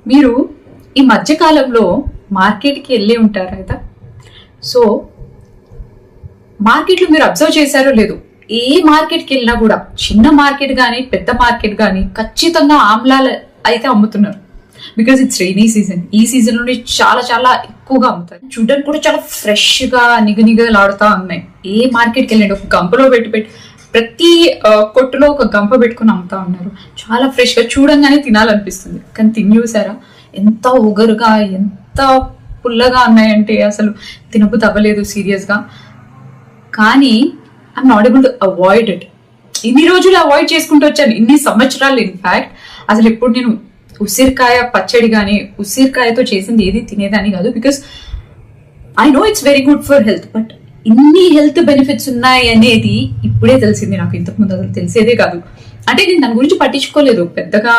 మీరు ఈ మధ్యకాలంలో మార్కెట్కి వెళ్ళి ఉంటారు కదా. సో మార్కెట్లో మీరు అబ్జర్వ్ చేశారో లేదు, ఏ మార్కెట్కి వెళ్ళినా కూడా చిన్న మార్కెట్ కానీ పెద్ద మార్కెట్ కానీ ఖచ్చితంగా ఆమ్లాలు అయితే అమ్ముతున్నారు. Because it's rainy season. ఈ సీజన్ నుండి చాలా చాలా ఎక్కువగా అమ్ముతారు. చూడడానికి కూడా చాలా ఫ్రెష్ గా నిగనిగలాడుతూ ఉన్నాయి. ఏ మార్కెట్కి వెళ్ళండి ఒక గంపలో పెట్టి ప్రతి కొట్టులో ఒక గంప పెట్టుకుని అమ్ముతా ఉన్నారు. చాలా ఫ్రెష్ గా చూడంగానే తినాలనిపిస్తుంది. కానీ తిని చూసారా ఎంత ఒగరుగా ఎంత పుల్లగా ఉన్నాయంటే అసలు తినబుద్ధి అవ్వలేదు సీరియస్ గా. కానీ I'm not able to avoid it. ఇన్ని రోజులు అవాయిడ్ చేసుకుంటూ వచ్చాను, ఇన్ని సంవత్సరాలు. ఇన్ఫాక్ట్ అసలు ఎప్పుడు నేను ఉసిరికాయ పచ్చడి కానీ ఉసిరికాయతో చేసింది ఏది తినేదాన్ని కాదు. Because I know it's very good for health, but ఇన్ని హెల్త్ బెనిఫిట్స్ ఉన్నాయి అనేది ఇప్పుడే తెలిసింది నాకు. ఇంతకు ముందు అసలు తెలిసేదే కాదు. అంటే నేను దాని గురించి పట్టించుకోలేదు పెద్దగా.